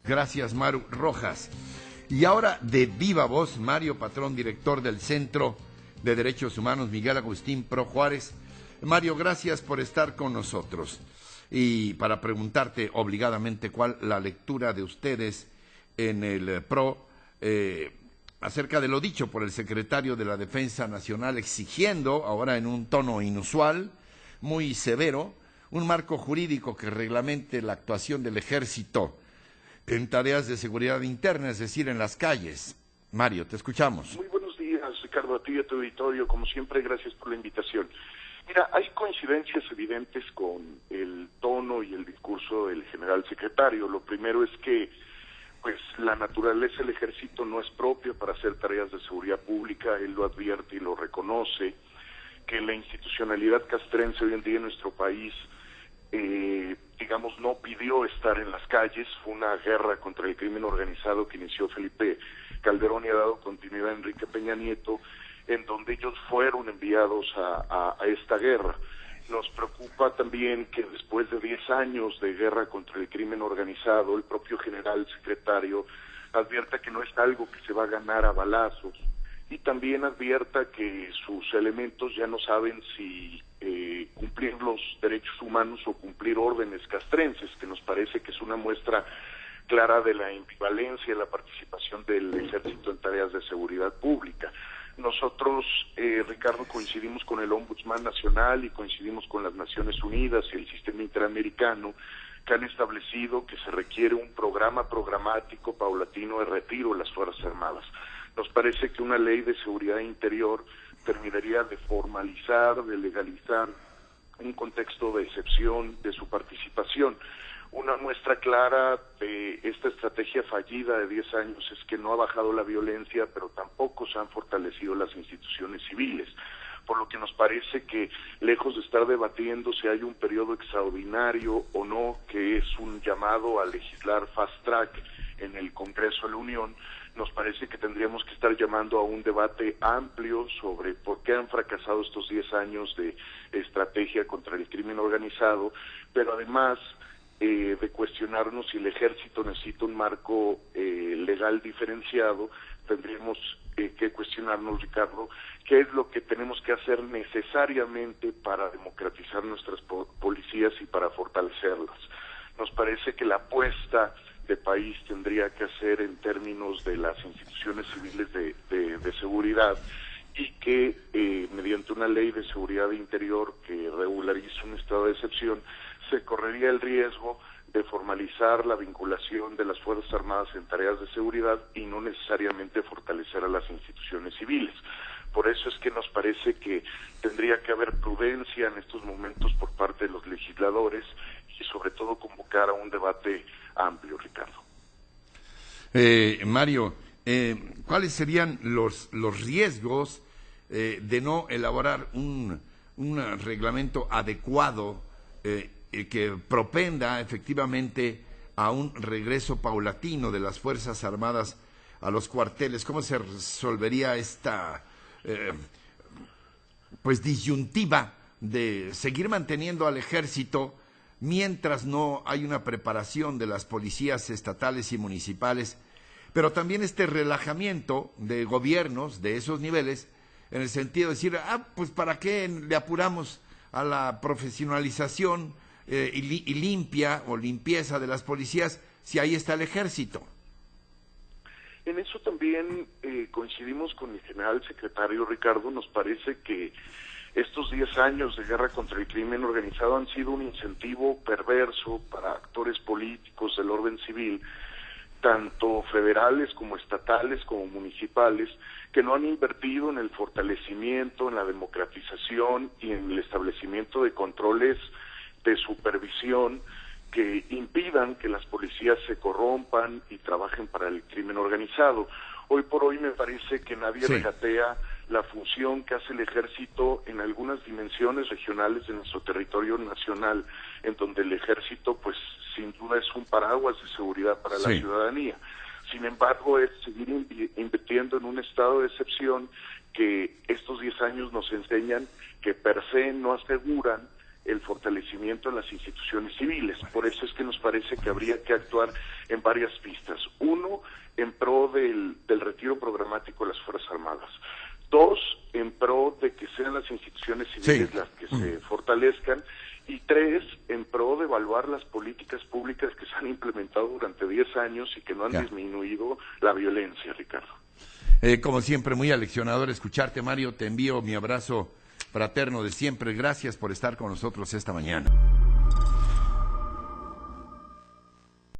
Gracias, Maru Rojas. Y ahora, de viva voz, Mario Patrón, director del Centro de Derechos Humanos Miguel Agustín Pro Juárez. Mario, gracias por estar con nosotros. Y para preguntarte obligadamente cuál la lectura de ustedes en el PRO acerca de lo dicho por el secretario de la Defensa Nacional, exigiendo, ahora en un tono inusual, muy severo, un marco jurídico que reglamente la actuación del Ejército en tareas de seguridad interna, es decir, en las calles. Mario, te escuchamos. Muy buenos días, Ricardo, a ti y a tu auditorio. Como siempre, gracias por la invitación. Mira, hay coincidencias evidentes con el tono y el discurso del general secretario. Lo primero es que pues la naturaleza del ejército no es propia para hacer tareas de seguridad pública, él lo advierte y lo reconoce, que la institucionalidad castrense hoy en día en nuestro país, digamos, no pidió estar en las calles, fue una guerra contra el crimen organizado que inició Felipe Calderón y ha dado continuidad a Enrique Peña Nieto, en donde ellos fueron enviados a esta guerra. Nos preocupa también que después de 10 años de guerra contra el crimen organizado, el propio general secretario advierta que no es algo que se va a ganar a balazos y también advierta que sus elementos ya no saben si cumplir los derechos humanos o cumplir órdenes castrenses, que nos parece que es una muestra clara de la ambivalencia de la participación del ejército en tareas de seguridad pública. Nosotros, Ricardo, coincidimos con el Ombudsman Nacional y coincidimos con las Naciones Unidas y el sistema interamericano que han establecido que se requiere un programa programático paulatino de retiro de las Fuerzas Armadas. Nos parece que una ley de seguridad interior terminaría de formalizar, de legalizar un contexto de excepción de su participación. Una muestra clara de esta estrategia fallida de 10 años es que no ha bajado la violencia, pero tampoco se han fortalecido las instituciones civiles, por lo que nos parece que, lejos de estar debatiendo si hay un periodo extraordinario o no, que es un llamado a legislar fast track en el Congreso de la Unión, nos parece que tendríamos que estar llamando a un debate amplio sobre por qué han fracasado estos 10 años de estrategia contra el crimen organizado, pero además de cuestionarnos si el ejército necesita un marco legal diferenciado, tendríamos que cuestionarnos, Ricardo, qué es lo que tenemos que hacer necesariamente para democratizar nuestras policías y para fortalecerlas. Nos parece que la apuesta de país tendría que hacer en términos de las instituciones civiles de seguridad y que mediante una ley de seguridad interior que regularice un estado de excepción se correría el riesgo de formalizar la vinculación de las Fuerzas Armadas en tareas de seguridad y no necesariamente fortalecer a las instituciones civiles. Por eso es que nos parece que tendría que haber prudencia en estos momentos por parte de los legisladores y sobre todo convocar a un debate amplio, Ricardo. Mario, ¿cuáles serían los riesgos de no elaborar un reglamento adecuado que propenda efectivamente a un regreso paulatino de las Fuerzas Armadas a los cuarteles? ¿Cómo se resolvería esta disyuntiva de seguir manteniendo al ejército mientras no hay una preparación de las policías estatales y municipales, pero también este relajamiento de gobiernos de esos niveles en el sentido de decir, pues ¿para qué le apuramos a la profesionalización y limpia o limpieza de las policías si ahí está el ejército? En eso también coincidimos con el general secretario, Ricardo. Nos parece que estos 10 años de guerra contra el crimen organizado han sido un incentivo perverso para actores políticos del orden civil, tanto federales como estatales como municipales, que no han invertido en el fortalecimiento, en la democratización y en el establecimiento de controles de supervisión que impidan que las policías se corrompan y trabajen para el crimen organizado. Hoy por hoy me parece que nadie regatea la función que hace el ejército en algunas dimensiones regionales de nuestro territorio nacional, en donde el ejército pues sin duda es un paraguas de seguridad para la ciudadanía. Sin embargo, es seguir invirtiendo en un estado de excepción que estos 10 años nos enseñan que per se no aseguran el fortalecimiento de las instituciones civiles. Por eso es que nos parece que habría que actuar en varias pistas. Uno, en pro del retiro programático de las Fuerzas Armadas. Dos, en pro de que sean las instituciones civiles las que se fortalezcan. Y tres, en pro de evaluar las políticas públicas que se han implementado durante 10 años y que no han disminuido la violencia, Ricardo. Como siempre, muy aleccionador escucharte, Mario. Te envío mi abrazo fraterno de siempre. Gracias por estar con nosotros esta mañana.